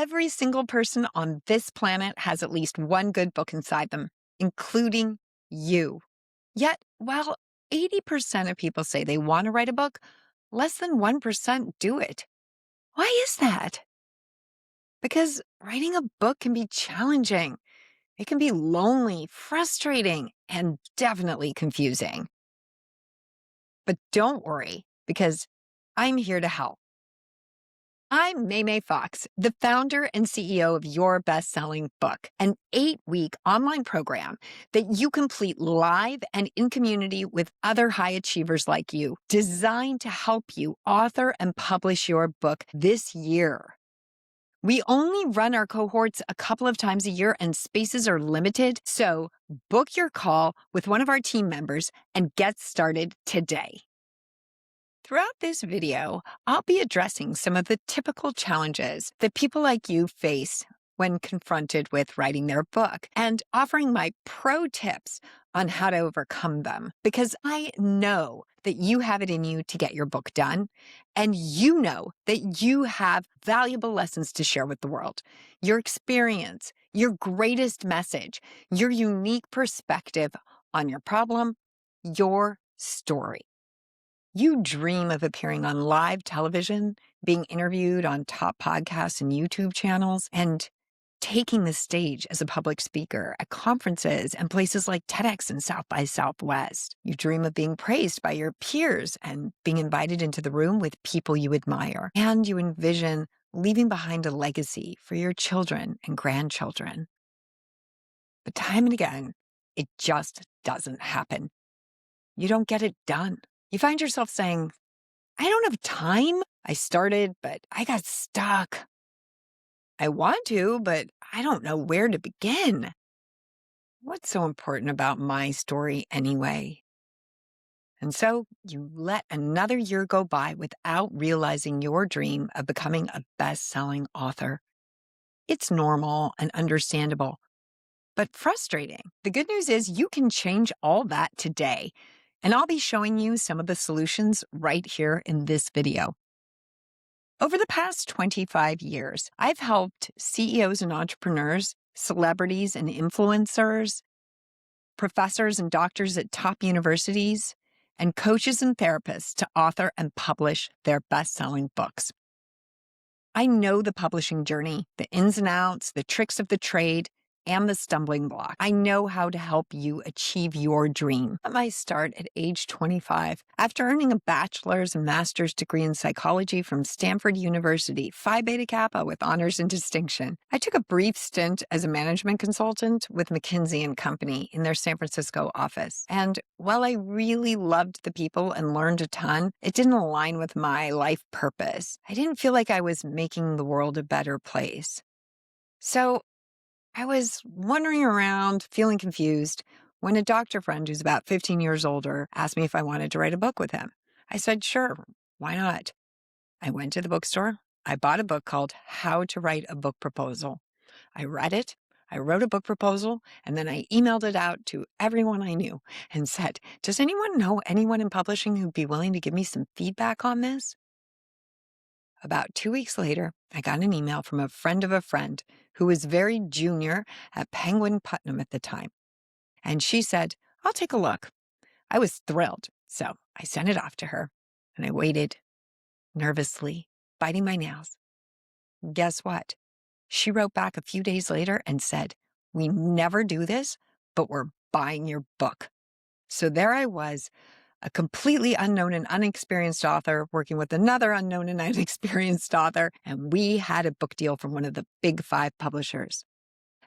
Every single person on this planet has at least one good book inside them, including you. Yet, while 80% of people say they want to write a book, less than 1% do it. Why is that? Because writing a book can be challenging. It can be lonely, frustrating, and definitely confusing. But don't worry, because I'm here to help. I'm MeiMei Fox, the founder and CEO of Your Best-Selling Book, an 8-week online program that you complete live and in community with other high achievers like you, designed to help you author and publish your book this year. We only run our cohorts a couple of times a year and spaces are limited, so book your call with one of our team members and get started today. Throughout this video, I'll be addressing some of the typical challenges that people like you face when confronted with writing their book and offering my pro tips on how to overcome them. Because I know that you have it in you to get your book done, and you know that you have valuable lessons to share with the world. Your experience, your greatest message, your unique perspective on your problem, your story. You dream of appearing on live television, being interviewed on top podcasts and YouTube channels, and taking the stage as a public speaker at conferences and places like TEDx and South by Southwest. You dream of being praised by your peers and being invited into the room with people you admire. And you envision leaving behind a legacy for your children and grandchildren. But time and again, it just doesn't happen. You don't get it done. You find yourself saying, I don't have time. I started, but I got stuck. I want to, but I don't know where to begin. What's so important about my story anyway? And so you let another year go by without realizing your dream of becoming a best-selling author. It's normal and understandable, but frustrating. The good news is you can change all that today. And I'll be showing you some of the solutions right here in this video. Over the past 25 years, I've helped CEOs and entrepreneurs, celebrities and influencers, professors and doctors at top universities, and coaches and therapists to author and publish their best-selling books. I know the publishing journey, the ins and outs, the tricks of the trade, and the stumbling block. I know how to help you achieve your dream. I start at age 25. After earning a bachelor's and master's degree in psychology from Stanford University, Phi Beta Kappa with honors and distinction, I took a brief stint as a management consultant with McKinsey & Company in their San Francisco office. And while I really loved the people and learned a ton, it didn't align with my life purpose. I didn't feel like I was making the world a better place. So I was wandering around, feeling confused, when a doctor friend who's about 15 years older asked me if I wanted to write a book with him. I said, sure, why not? I went to the bookstore. I bought a book called How to Write a Book Proposal. I read it. I wrote a book proposal, and then I emailed it out to everyone I knew and said, does anyone know anyone in publishing who'd be willing to give me some feedback on this? About 2 weeks later, I got an email from a friend who was very junior at Penguin Putnam at the time. And she said, I'll take a look. I was thrilled, so I sent it off to her. And I waited, nervously, biting my nails. Guess what? She wrote back a few days later and said, we never do this, but we're buying your book. So there I was, a completely unknown and unexperienced author working with another unknown and unexperienced author, and we had a book deal from one of the big 5 publishers.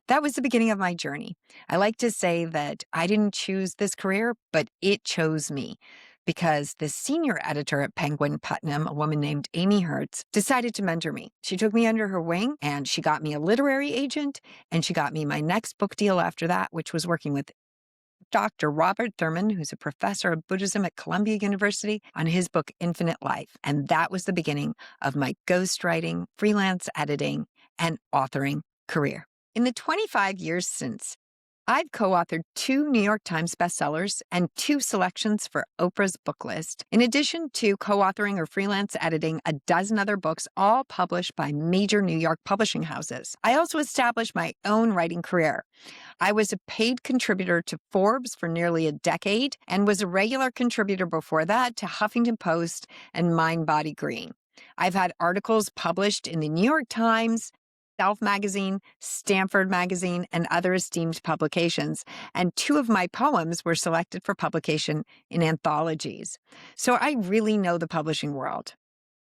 That was the beginning of my journey. I like to say that I didn't choose this career, but it chose me, because the senior editor at Penguin Putnam, a woman named Amy Hertz, decided to mentor me. She took me under her wing, and she got me a literary agent, and she got me my next book deal after that, which was working with Dr. Robert Thurman, who's a professor of Buddhism at Columbia University, on his book, Infinite Life. And that was the beginning of my ghostwriting, freelance editing, and authoring career. In the 25 years since, I've co authored two New York Times bestsellers and two selections for Oprah's book list, in addition to co authoring or freelance editing a dozen other books, all published by major New York publishing houses. I also established my own writing career. I was a paid contributor to Forbes for nearly a decade and was a regular contributor before that to Huffington Post and Mind Body Green. I've had articles published in the New York Times, Self Magazine, Stanford Magazine, and other esteemed publications, and two of my poems were selected for publication in anthologies. So I really know the publishing world.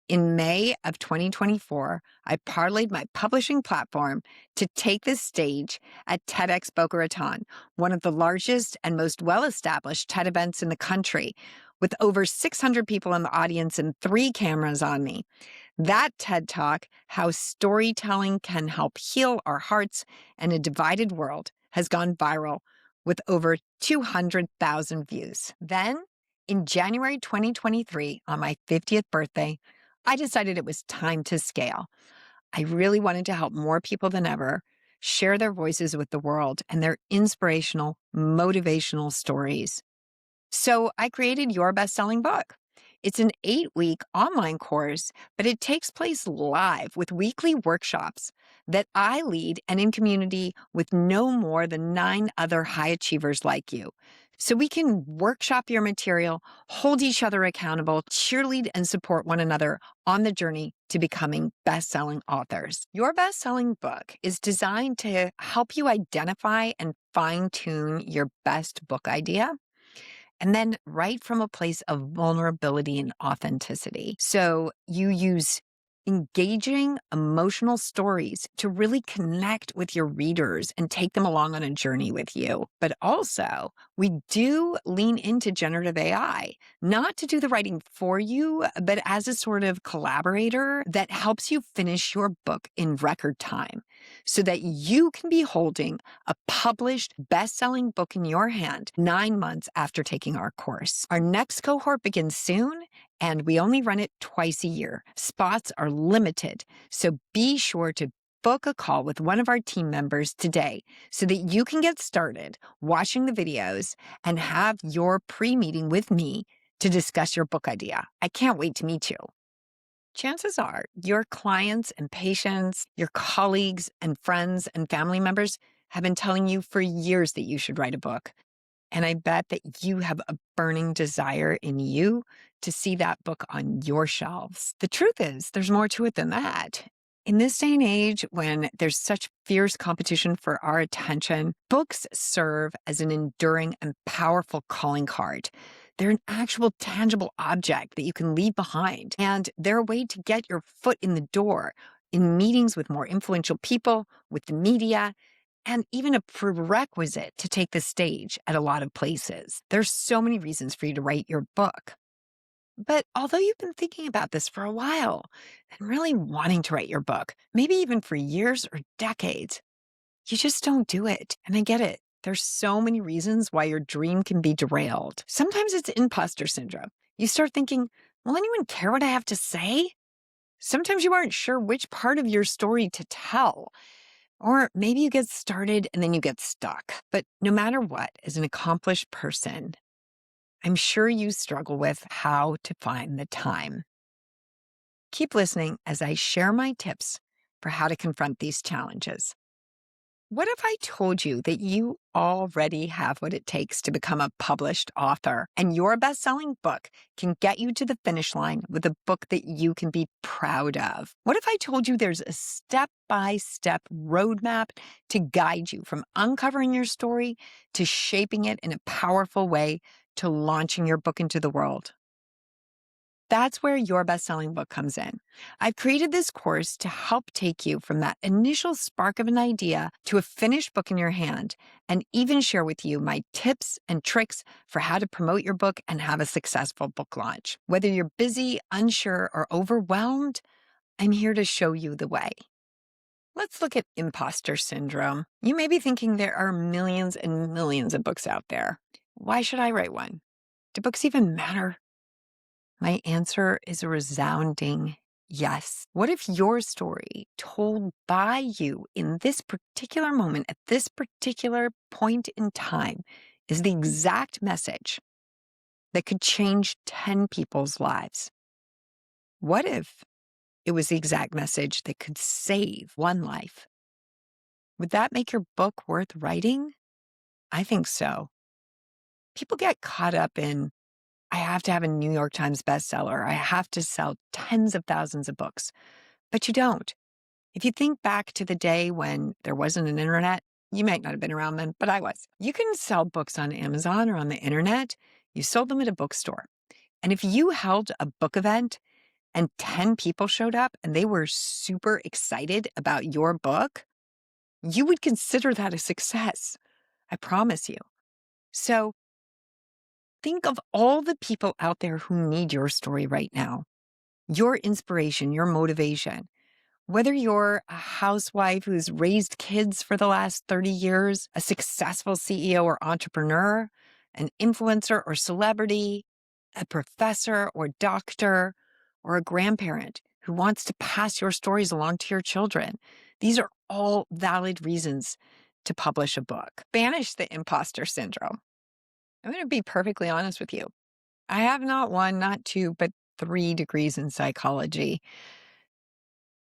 In May of 2024, I parlayed my publishing platform to take the stage at TEDx Boca Raton, one of the largest and most well-established TED events in the country, with over 600 people in the audience and 3 cameras on me. That TED Talk, How Storytelling Can Help Heal Our Hearts in a Divided World, has gone viral with over 200,000 views. Then, in January 2023, on my 50th birthday, I decided it was time to scale. I really wanted to help more people than ever share their voices with the world and their inspirational, motivational stories. So I created Your Best-Selling Book. It's an 8-week online course, but it takes place live with weekly workshops that I lead and in community with no more than 9 other high achievers like you. So we can workshop your material, hold each other accountable, cheerlead and support one another on the journey to becoming best-selling authors. Your Best-Selling Book is designed to help you identify and fine-tune your best book idea, and then write from a place of vulnerability and authenticity. So you use engaging emotional stories to really connect with your readers and take them along on a journey with you. But also, we do lean into generative AI, not to do the writing for you, but as a sort of collaborator that helps you finish your book in record time so that you can be holding a published best-selling book in your hand 9 months after taking our course. Our next cohort begins soon, and we only run it twice a year. Spots are limited, so be sure to book a call with one of our team members today so that you can get started watching the videos and have your pre-meeting with me to discuss your book idea. I can't wait to meet you. Chances are your clients and patients, your colleagues and friends and family members have been telling you for years that you should write a book. And I bet that you have a burning desire in you to see that book on your shelves. The truth is, there's more to it than that. In this day and age, when there's such fierce competition for our attention, books serve as an enduring and powerful calling card. They're an actual tangible object that you can leave behind, and they're a way to get your foot in the door in meetings with more influential people, with the media, and even a prerequisite to take the stage at a lot of places. There's so many reasons for you to write your book. But although you've been thinking about this for a while and really wanting to write your book, maybe even for years or decades, you just don't do it. And I get it. There's so many reasons why your dream can be derailed. Sometimes it's imposter syndrome. You start thinking, will anyone care what I have to say? Sometimes you aren't sure which part of your story to tell. Or maybe you get started and then you get stuck. But no matter what, as an accomplished person, I'm sure you struggle with how to find the time. Keep listening as I share my tips for how to confront these challenges. What if I told you that you already have what it takes to become a published author and your best-selling book can get you to the finish line with a book that you can be proud of? What if I told you there's a step-by-step roadmap to guide you from uncovering your story to shaping it in a powerful way to launching your book into the world? That's where Your Best-Selling Book comes in. I've created this course to help take you from that initial spark of an idea to a finished book in your hand, and even share with you my tips and tricks for how to promote your book and have a successful book launch. Whether you're busy, unsure, or overwhelmed, I'm here to show you the way. Let's look at imposter syndrome. You may be thinking there are millions and millions of books out there. Why should I write one? Do books even matter? My answer is a resounding Yes. What if your story, told by you in this particular moment, at this particular point in time, is the exact message that could change 10 people's lives? What if it was the exact message that could save one life? Would that make your book worth writing? I think so. People get caught up in, I have to have a New York Times bestseller. I have to sell tens of thousands of books. But you don't. If you think back to the day when there wasn't an internet, you might not have been around then, but I was. You can sell books on Amazon or on the internet. You sold them at a bookstore. And if you held a book event and 10 people showed up and they were super excited about your book, you would consider that a success. I promise you. So think of all the people out there who need your story right now, your inspiration, your motivation. Whether you're a housewife who's raised kids for the last 30 years, a successful CEO or entrepreneur, an influencer or celebrity, a professor or doctor, or a grandparent who wants to pass your stories along to your children, these are all valid reasons to publish a book. Banish the imposter syndrome. I'm going to be perfectly honest with you. I have not one, not two, but 3 degrees in psychology.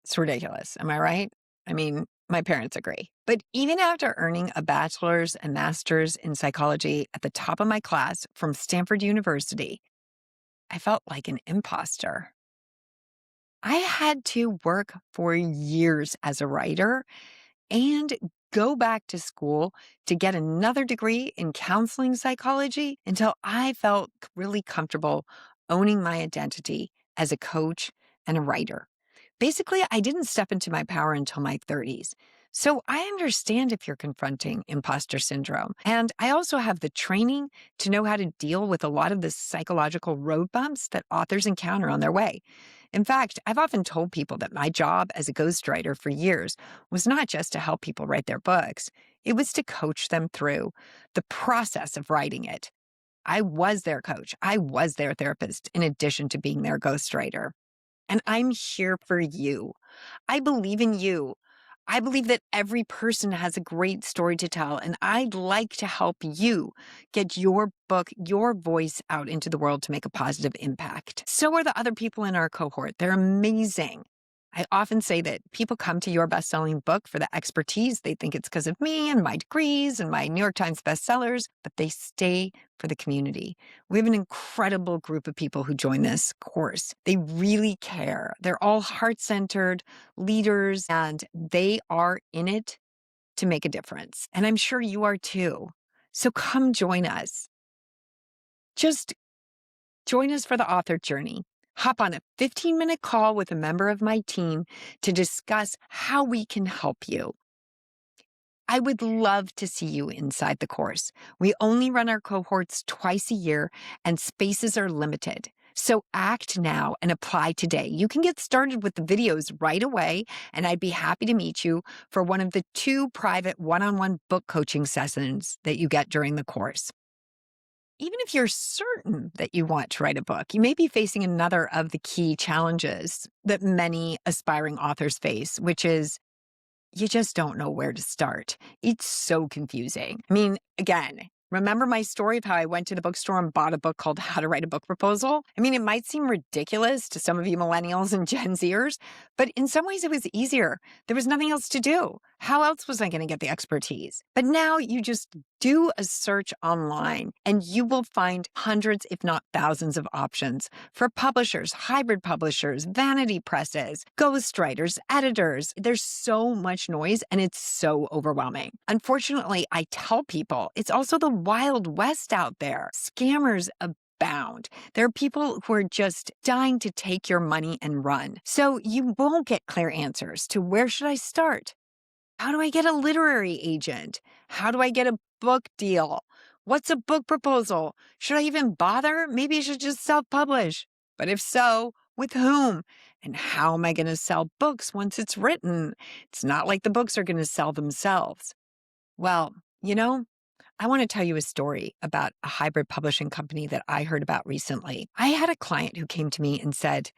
It's ridiculous. Am I right? I mean, my parents agree. But even after earning a bachelor's and master's in psychology at the top of my class from Stanford University, I felt like an imposter. I had to work for years as a writer and go back to school to get another degree in counseling psychology until I felt really comfortable owning my identity as a coach and a writer. Basically, I didn't step into my power until my 30s. So I understand if you're confronting imposter syndrome. And I also have the training to know how to deal with a lot of the psychological road bumps that authors encounter on their way. In fact, I've often told people that my job as a ghostwriter for years was not just to help people write their books, it was to coach them through the process of writing it. I was their coach, I was their therapist, in addition to being their ghostwriter. And I'm here for you. I believe in you. I believe that every person has a great story to tell, and I'd like to help you get your book, your voice out into the world to make a positive impact. So are the other people in our cohort. They're amazing. I often say that people come to your best-selling book for the expertise. They think it's because of me and my degrees and my New York Times bestsellers, but they stay for the community. We have an incredible group of people who join this course. They really care. They're all heart-centered leaders, and they are in it to make a difference. And I'm sure you are too. So come join us. Just join us for the author journey. Hop on a 15-minute call with a member of my team to discuss how we can help you. I would love to see you inside the course. We only run our cohorts twice a year, and spaces are limited. So act now and apply today. You can get started with the videos right away, and I'd be happy to meet you for one of the 2 private one-on-one book coaching sessions that you get during the course. Even if you're certain that you want to write a book, you may be facing another of the key challenges that many aspiring authors face, which is you just don't know where to start. It's so confusing. I mean, again, remember my story of how I went to the bookstore and bought a book called How to Write a Book Proposal? I mean, it might seem ridiculous to some of you millennials and Gen Zers, but in some ways it was easier. There was nothing else to do. How else was I going to get the expertise? But now you just do a search online and you will find hundreds, if not thousands, of options for publishers, hybrid publishers, vanity presses, ghostwriters, editors. There's so much noise and it's so overwhelming. Unfortunately, I tell people it's also the Wild West out there. Scammers abound. There are people who are just dying to take your money and run. So you won't get clear answers to where should I start? How do I get a literary agent? How do I get a book deal? What's a book proposal? Should I even bother? Maybe I should just self-publish. But if so, with whom? And how am I going to sell books once it's written? It's not like the books are going to sell themselves. Well, I want to tell you a story about a hybrid publishing company that I heard about recently. I had a client who came to me and said,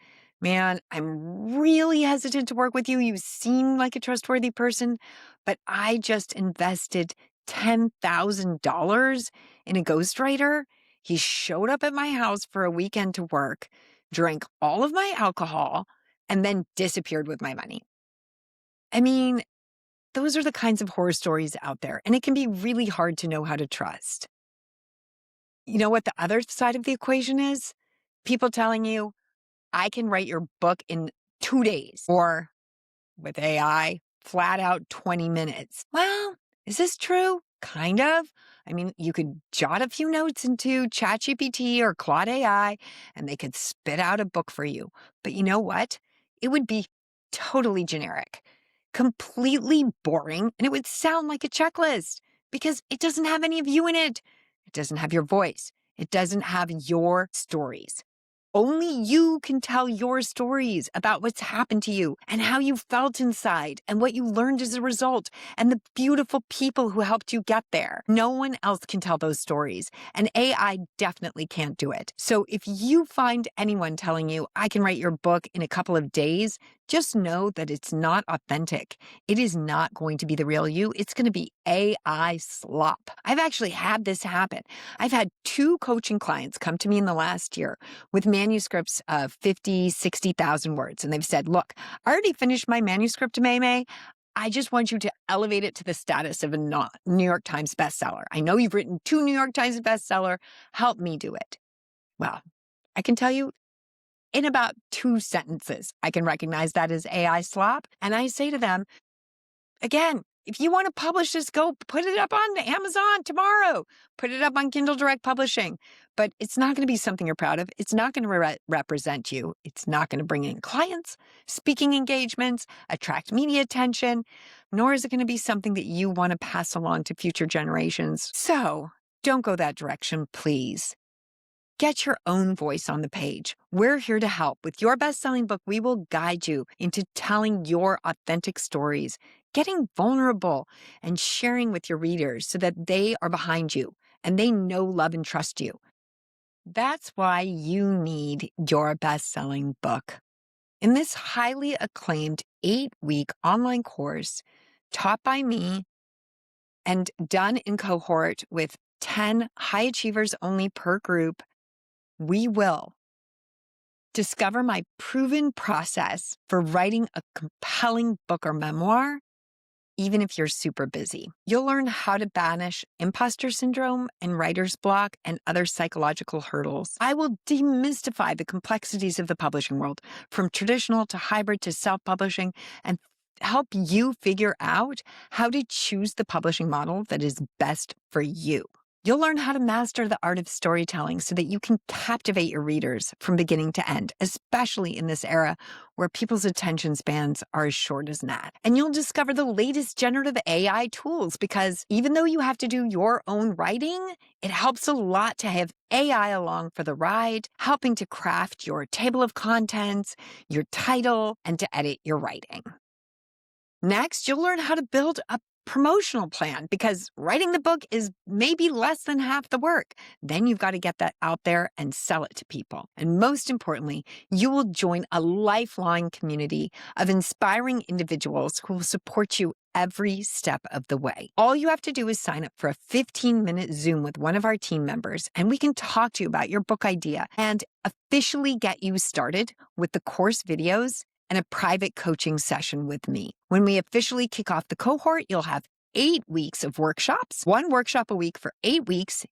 Man, I'm really hesitant to work with you. You seem like a trustworthy person, but I just invested $10,000 in a ghostwriter. He showed up at my house for a weekend to work, drank all of my alcohol, and then disappeared with my money. I mean, those are the kinds of horror stories out there, and it can be really hard to know how to trust. You know what the other side of the equation is? People telling you, I can write your book in 2 days, or with AI, flat out 20 minutes. Well, is this true? Kind of. I mean, you could jot a few notes into ChatGPT or Claude AI, and they could spit out a book for you. But you know what? It would be totally generic, completely boring, and it would sound like a checklist because it doesn't have any of you in it. It doesn't have your voice. It doesn't have your stories. Only you can tell your stories about what's happened to you and how you felt inside and what you learned as a result and the beautiful people who helped you get there. No one else can tell those stories, and AI definitely can't do it. So if you find anyone telling you, I can write your book in a couple of days, just know that it's not authentic. It is not going to be the real you. It's going to be AI slop. I've actually had this happen. I've had 2 coaching clients come to me in the last year with manuscripts of 50, 60,000 words. And they've said, look, I already finished my manuscript, MeiMei. I just want you to elevate it to the status of a New York Times bestseller. I know you've written 2 New York Times bestseller. Help me do it. Well, I can tell you in about 2 sentences, I can recognize that as AI slop. And I say to them, again, if you want to publish this, go put it up on Amazon tomorrow. Put it up on Kindle Direct Publishing. But it's not going to be something you're proud of. It's not going to represent you. It's not going to bring in clients, speaking engagements, attract media attention, nor is it going to be something that you want to pass along to future generations. So don't go that direction, please. Get your own voice on the page. We're here to help. With your best-selling book, we will guide you into telling your authentic stories, getting vulnerable, and sharing with your readers so that they are behind you and they know, love, and trust you. That's why you need your best-selling book. In this highly acclaimed 8-week online course, taught by me and done in cohort with 10 high achievers only per group, we will discover my proven process for writing a compelling book or memoir, even if you're super busy. You'll learn how to banish imposter syndrome and writer's block and other psychological hurdles. I will demystify the complexities of the publishing world, from traditional to hybrid to self-publishing, and help you figure out how to choose the publishing model that is best for you. You'll learn how to master the art of storytelling so that you can captivate your readers from beginning to end, especially in this era where people's attention spans are as short as gnat. And you'll discover the latest generative AI tools because even though you have to do your own writing, it helps a lot to have AI along for the ride, helping to craft your table of contents, your title, and to edit your writing. Next, you'll learn how to build a promotional plan because writing the book is maybe less than half the work. Then you've got to get that out there and sell it to people. And most importantly, you will join a lifelong community of inspiring individuals who will support you every step of the way. All you have to do is sign up for a 15-minute Zoom with one of our team members, and we can talk to you about your book idea and officially get you started with the course videos and a private coaching session with me. When we officially kick off the cohort, you'll have 8 weeks of workshops, 1 workshop a week for 8 weeks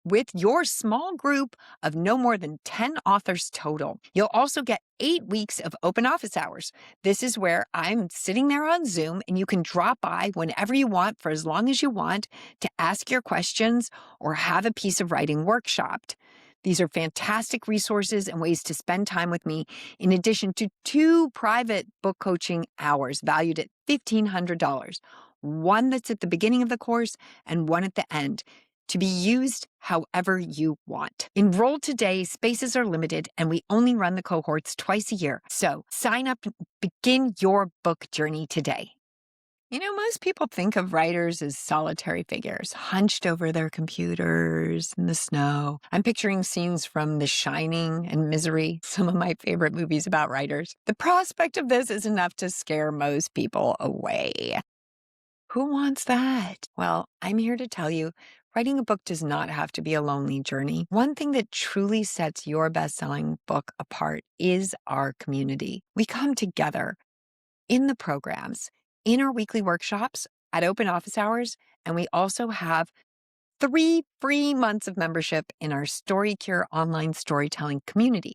with your small group of no more than 10 authors total. You'll also get 8 weeks of open office hours. This is where I'm sitting there on Zoom and you can drop by whenever you want for as long as you want to ask your questions or have a piece of writing workshopped. These are fantastic resources and ways to spend time with me, in addition to 2 private book coaching hours valued at $1,500, one that's at the beginning of the course and one at the end, to be used however you want. Enroll today. Spaces are limited, and we only run the cohorts twice a year. So sign up and begin your book journey today. Most people think of writers as solitary figures, hunched over their computers in the snow. I'm picturing scenes from The Shining and Misery, some of my favorite movies about writers. The prospect of this is enough to scare most people away. Who wants that? Well, I'm here to tell you writing a book does not have to be a lonely journey. One thing that truly sets your best selling book apart is our community. We come together in the programs, in our weekly workshops, at open office hours, and we also have 3 free months of membership in our StoryCure online storytelling community.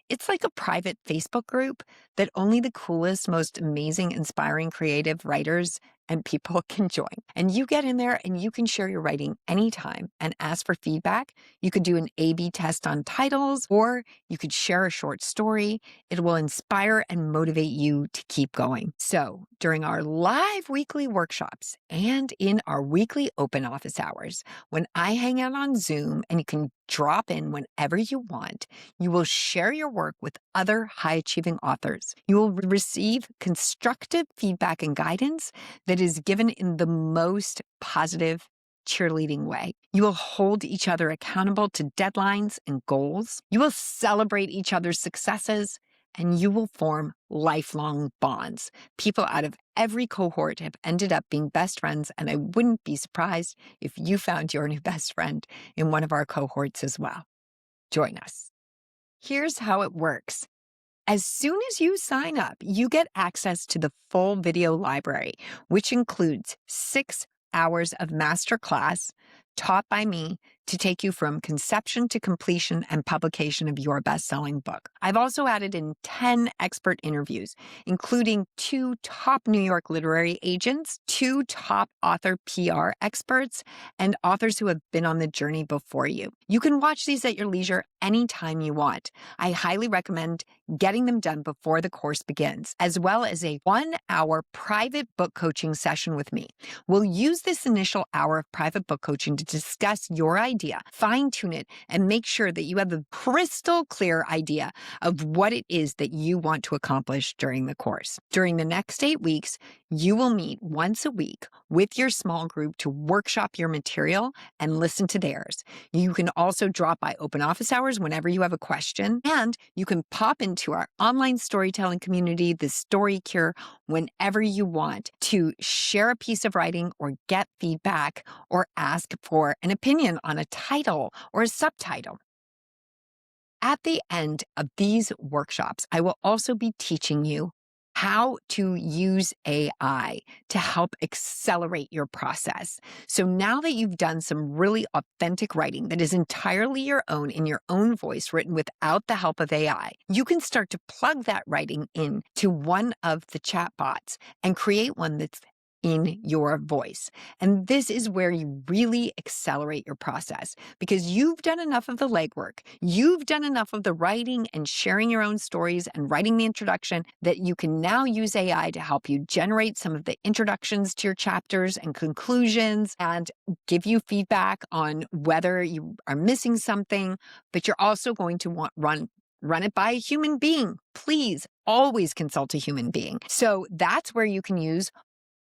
It's like a private Facebook group that only the coolest, most amazing, inspiring, creative writers and people can join. And you get in there and you can share your writing anytime and ask for feedback. You could do an A/B test on titles, or you could share a short story. It will inspire and motivate you to keep going. So during our live weekly workshops and in our weekly open office hours, when I hang out on Zoom and you can drop in whenever you want, you will share your work with other high achieving authors. You will receive constructive feedback and guidance that is given in the most positive, cheerleading way. You will hold each other accountable to deadlines and goals. You will celebrate each other's successes, and you will form lifelong bonds. People out of every cohort have ended up being best friends, and I wouldn't be surprised if you found your new best friend in one of our cohorts as well. Join us. Here's how it works. As soon as you sign up, you get access to the full video library, which includes 6 hours of masterclass taught by me to take you from conception to completion and publication of your best-selling book. I've also added in 10 expert interviews, including 2 top New York literary agents, 2 top author PR experts, and authors who have been on the journey before you. You can watch these at your leisure anytime you want. I highly recommend getting them done before the course begins, as well as a 1-hour private book coaching session with me. We'll use this initial hour of private book coaching to discuss your idea, fine-tune it, and make sure that you have a crystal clear idea of what it is that you want to accomplish during the course. During the next 8 weeks, you will meet once a week with your small group to workshop your material and listen to theirs. You can also drop by open office hours whenever you have a question, and you can pop into our online storytelling community, the StoryCure, whenever you want to share a piece of writing or get feedback or ask for an opinion on a title or a subtitle. At the end of these workshops, I will also be teaching you how to use AI to help accelerate your process. So now that you've done some really authentic writing that is entirely your own in your own voice, written without the help of AI, you can start to plug that writing in to one of the chatbots and create one that's in your voice. And this is where you really accelerate your process because you've done enough of the legwork. You've done enough of the writing and sharing your own stories and writing the introduction that you can now use AI to help you generate some of the introductions to your chapters and conclusions and give you feedback on whether you are missing something, but you're also going to run it by a human being. Please always consult a human being. So that's where you can use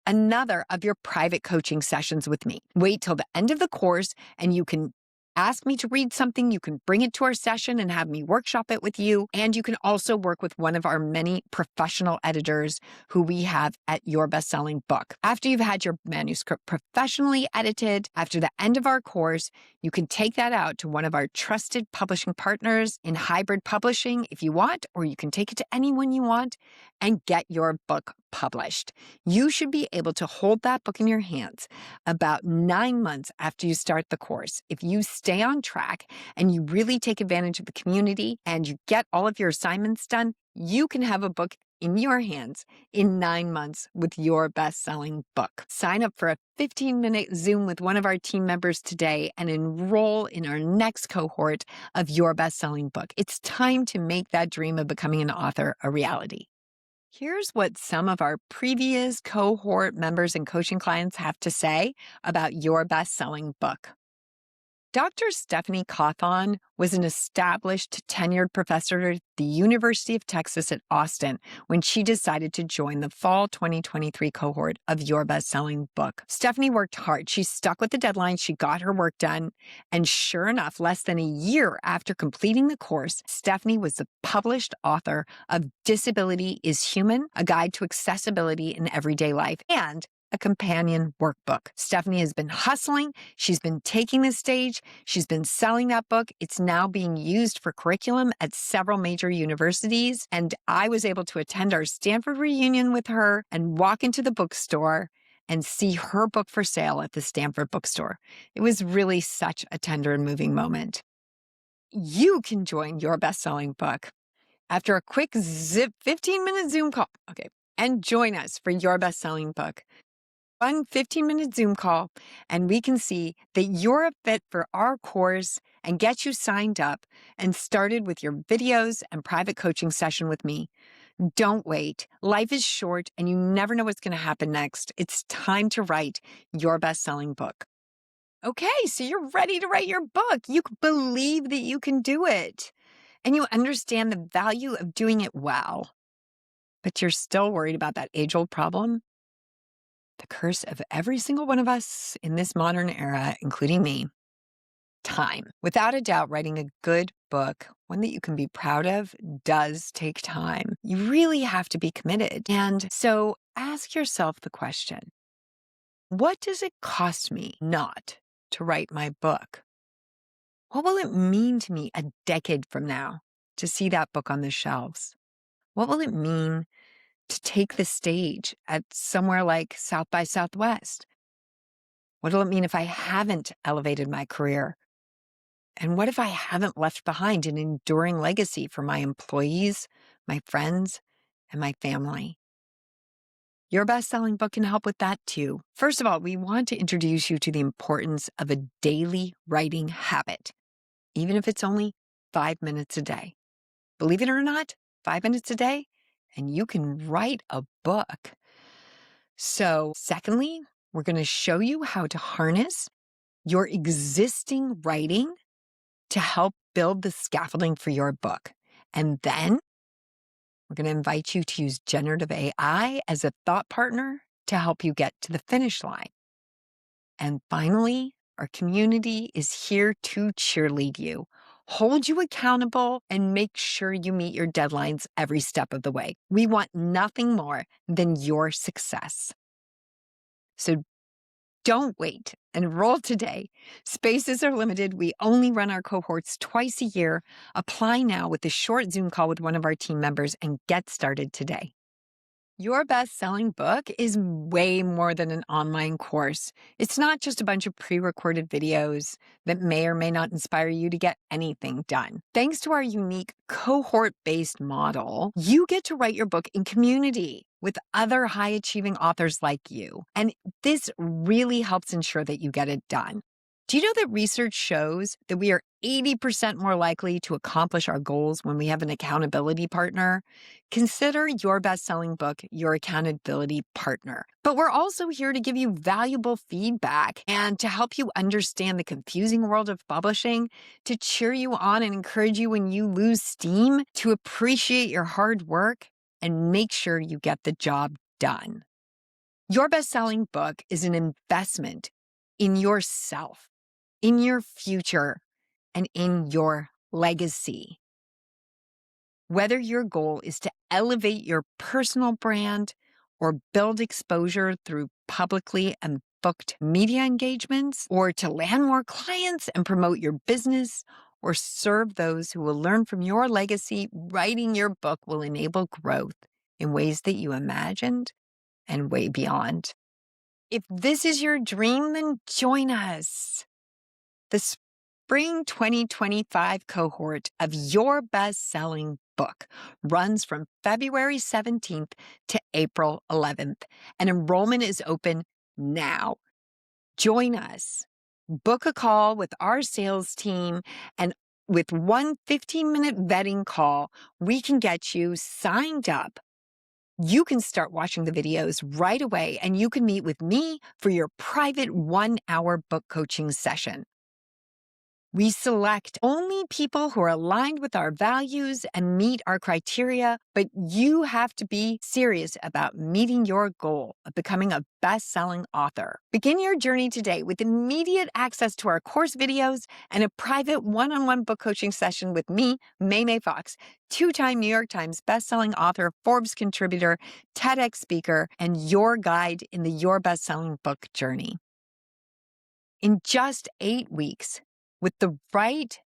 another of your private coaching sessions with me. Wait till the end of the course and you can ask me to read something. You can bring it to our session and have me workshop it with you. And you can also work with one of our many professional editors who we have at Your Best-Selling Book. After you've had your manuscript professionally edited, after the end of our course, you can take that out to one of our trusted publishing partners in hybrid publishing if you want, or you can take it to anyone you want and get your book published. You should be able to hold that book in your hands about 9 months after you start the course. If you stay on track and you really take advantage of the community and you get all of your assignments done, you can have a book in your hands in 9 months with your best-selling book. Sign up for a 15-minute Zoom with one of our team members today and enroll in our next cohort of Your Best-Selling Book. It's time to make that dream of becoming an author a reality. Here's what some of our previous cohort members and coaching clients have to say about Your Best-Selling Book. Dr. Stephanie Cawthon was an established tenured professor at the University of Texas at Austin when she decided to join the fall 2023 cohort of Your Best-Selling Book. Stephanie worked hard. She stuck with the deadline. She got her work done. And sure enough, less than a year after completing the course, Stephanie was the published author of Disability is Human, A Guide to Accessibility in Everyday Life, and a companion workbook. Stephanie has been hustling. She's been taking the stage. She's been selling that book. It's now being used for curriculum at several major universities. And I was able to attend our Stanford reunion with her and walk into the bookstore and see her book for sale at the Stanford bookstore. It was really such a tender and moving moment. You can join Your Best-Selling Book after a quick 15-minute Zoom call. And join us for Your Best-Selling Book. One 15-minute Zoom call, and we can see that you're a fit for our course and get you signed up and started with your videos and private coaching session with me. Don't wait. Life is short, and you never know what's going to happen next. It's time to write your best-selling book. Okay, so you're ready to write your book. You believe that you can do it, and you understand the value of doing it well. But you're still worried about that age-old problem? The curse of every single one of us in this modern era, including me, time. Without a doubt, writing a good book, one that you can be proud of, does take time. You really have to be committed. And so ask yourself the question, what does it cost me not to write my book? What will it mean to me a decade from now to see that book on the shelves? What will it mean to take the stage at somewhere like South by Southwest? What will it mean if I haven't elevated my career? And what if I haven't left behind an enduring legacy for my employees, my friends, and my family? Your best-selling book can help with that too. First of all, we want to introduce you to the importance of a daily writing habit, even if it's only 5 minutes a day. Believe it or not, 5 minutes a day, and you can write a book. So, secondly, we're going to show you how to harness your existing writing to help build the scaffolding for your book. And then we're going to invite you to use generative AI as a thought partner to help you get to the finish line. And finally, our community is here to cheerlead you, hold you accountable, and make sure you meet your deadlines every step of the way. We want nothing more than your success. So don't wait. Enroll today. Spaces are limited. We only run our cohorts twice a year. Apply now with a short Zoom call with one of our team members and get started today. Your best-selling book is way more than an online course. It's not just a bunch of pre-recorded videos that may or may not inspire you to get anything done. Thanks to our unique cohort-based model, you get to write your book in community with other high-achieving authors like you. And this really helps ensure that you get it done. Do you know that research shows that we are 80% more likely to accomplish our goals when we have an accountability partner? Consider your best-selling book your accountability partner. But we're also here to give you valuable feedback and to help you understand the confusing world of publishing, to cheer you on and encourage you when you lose steam, to appreciate your hard work, and make sure you get the job done. Your best-selling book is an investment in yourself, in your future, and in your legacy. Whether your goal is to elevate your personal brand or build exposure through publicly and booked media engagements, or to land more clients and promote your business, or serve those who will learn from your legacy, writing your book will enable growth in ways that you imagined and way beyond. If this is your dream, then join us. The Spring 2025 cohort of Your Best-Selling Book runs from February 17th to April 11th, and enrollment is open now. Join us. Book a call with our sales team, and with one 15-minute vetting call, we can get you signed up. You can start watching the videos right away, and you can meet with me for your private 1-hour book coaching session. We select only people who are aligned with our values and meet our criteria, but you have to be serious about meeting your goal of becoming a best-selling author. Begin your journey today with immediate access to our course videos and a private one-on-one book coaching session with me, MeiMei Fox, two-time New York Times bestselling author, Forbes contributor, TEDx speaker, and your guide in the Your Best-Selling Book journey. In just 8 weeks, with the right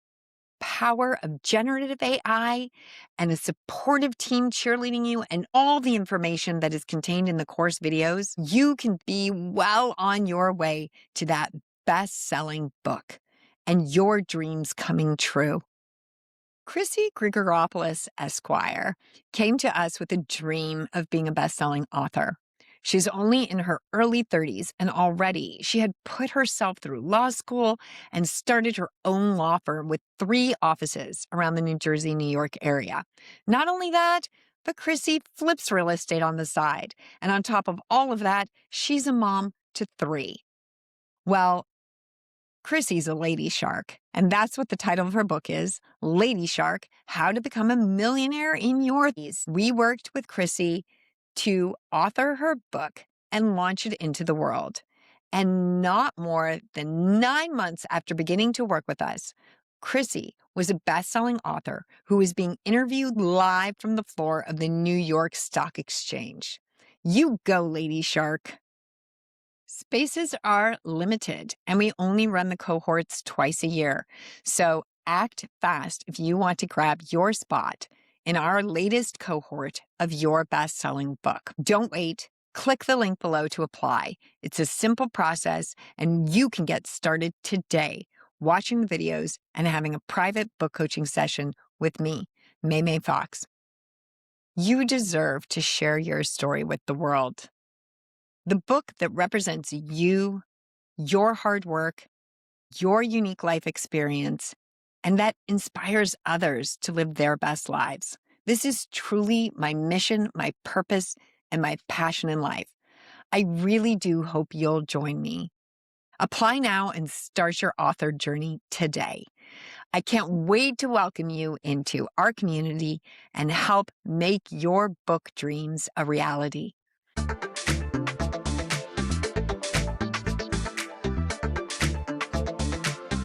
power of generative AI and a supportive team cheerleading you and all the information that is contained in the course videos, you can be well on your way to that best-selling book and your dreams coming true. Chrissy Grigoropoulos Esquire came to us with a dream of being a best-selling author. She's only in her early 30s, and already she had put herself through law school and started her own law firm with 3 offices around the New Jersey, New York area. Not only that, but Chrissy flips real estate on the side. And on top of all of that, she's a mom to 3. Well, Chrissy's a lady shark, and that's what the title of her book is, Lady Shark, How to Become a Millionaire in Your 30s. We worked with Chrissy to author her book and launch it into the world. And not more than 9 months after beginning to work with us, Chrissy was a best-selling author who was being interviewed live from the floor of the New York Stock Exchange. You go, Lady Shark. Spaces are limited, and we only run the cohorts twice a year. So act fast if you want to grab your spot in our latest cohort of your best-selling book. Don't wait. Click the link below to apply. It's a simple process, and you can get started today watching the videos and having a private book coaching session with me, MeiMei Fox. You deserve to share your story with the world. The book that represents you, your hard work, your unique life experience, and that inspires others to live their best lives. This is truly my mission, my purpose, and my passion in life. I really do hope you'll join me. Apply now and start your author journey today. I can't wait to welcome you into our community and help make your book dreams a reality.